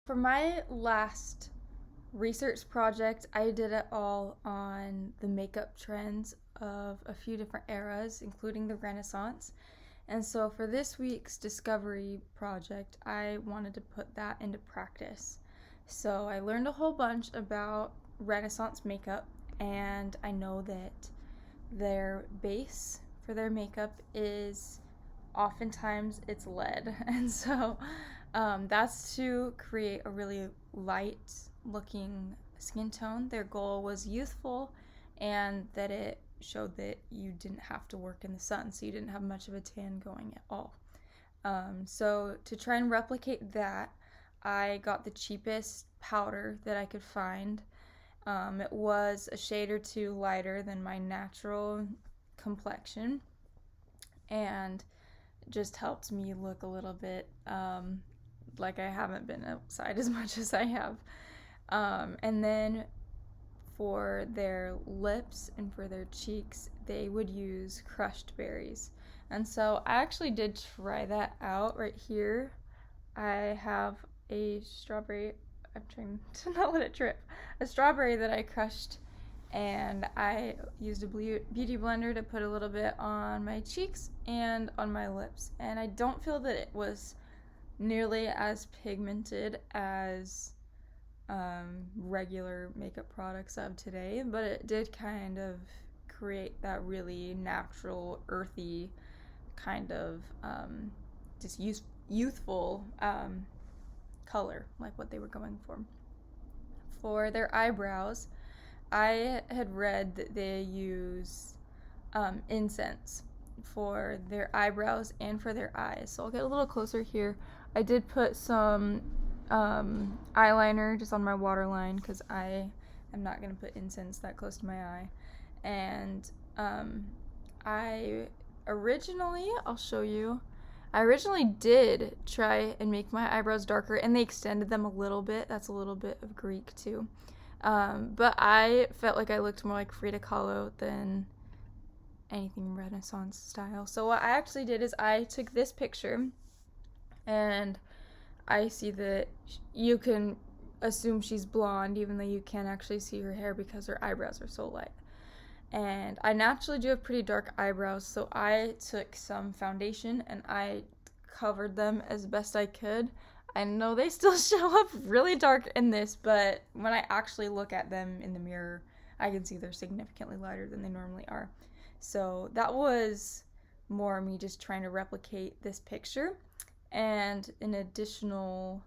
For my last research project, I did it all on the makeup trends of a few different eras, including the Renaissance. And so for this week's discovery project, I wanted to put that into practice. So I learned a whole bunch about Renaissance makeup, and I know that their base for their makeup is oftentimes it's lead. And so that's to create a really light looking skin tone. Their goal was youthful and that it showed that you didn't have to work in the sun, so you didn't have much of a tan going at all. So to try and replicate that, I got the cheapest powder that I could find. It was a shade or two lighter than my natural complexion, and just helped me look a little bit like I haven't been outside as much as I have. And then for their lips and for their cheeks, they would use crushed berries. And so I actually did try that out right here. I have a strawberry. I'm trying to not let it drip. A strawberry that I crushed, and I used a beauty blender to put a little bit on my cheeks and on my lips. And I don't feel that it was nearly as pigmented as regular makeup products of today, but it did kind of create that really natural, earthy kind of just youthful color, like what they were going for. For their eyebrows, I had read that they use incense for their eyebrows and for their eyes. So I'll get a little closer here. I did put some eyeliner just on my waterline because I am not going to put incense that close to my eye. And I originally, I'll show you, I originally did try and make my eyebrows darker, and they extended them a little bit. That's a little bit of Greek too. But I felt like I looked more like Frida Kahlo than anything Renaissance style. So what I actually did is I took this picture, and I see that you can assume she's blonde even though you can't actually see her hair because her eyebrows are so light. And I naturally do have pretty dark eyebrows, so I took some foundation and I covered them as best I could. I know they still show up really dark in this, but when I actually look at them in the mirror, I can see they're significantly lighter than they normally are. So that was more me just trying to replicate this picture. And an additional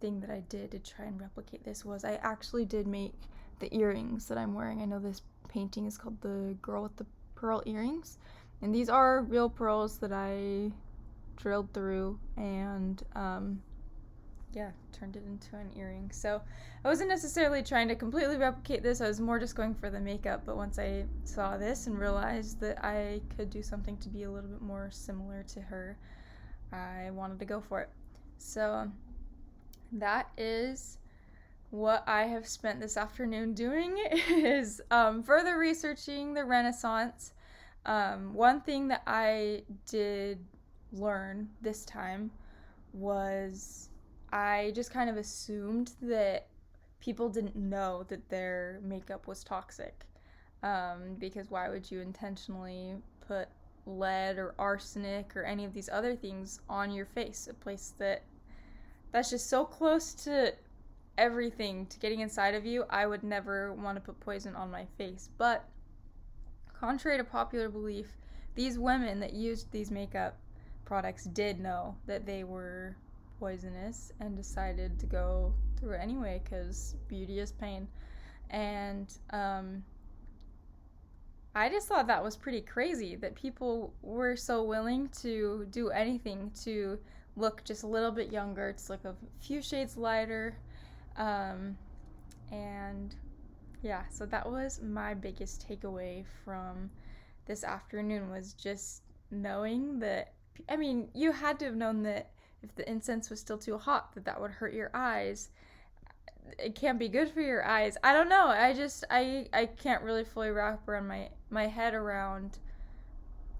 thing that I did to try and replicate this was I actually did make the earrings that I'm wearing. I know this painting is called The Girl with the Pearl Earrings, and these are real pearls that I drilled through and turned it into an earring. So I wasn't necessarily trying to completely replicate this. I was more just going for the makeup, but once I saw this and realized that I could do something to be a little bit more similar to her, I wanted to go for it. So that is what I have spent this afternoon doing, is further researching the Renaissance. One thing that I did learn this time was I just kind of assumed that people didn't know that their makeup was toxic. Because why would you intentionally put lead or arsenic or any of these other things on your face, a place that's just so close to everything, to getting inside of you? I would never want to put poison on my face. But contrary to popular belief, these women that used these makeup products did know that they were poisonous and decided to go through it anyway because beauty is pain. And I just thought that was pretty crazy that people were so willing to do anything to look just a little bit younger, to look a few shades lighter. And yeah, so that was my biggest takeaway from this afternoon, was just knowing that, I mean, you had to have known that if the incense was still too hot, that would hurt your eyes. It can't be good for your eyes. I don't know. I can't really fully wrap around my head around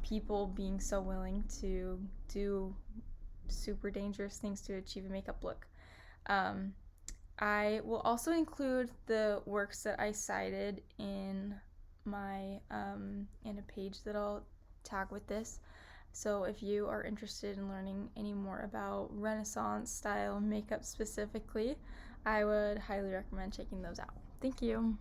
people being so willing to do super dangerous things to achieve a makeup look. I will also include the works that I cited in my in a page that I'll tag with this. So if you are interested in learning any more about Renaissance style makeup specifically, I would highly recommend checking those out. Thank you.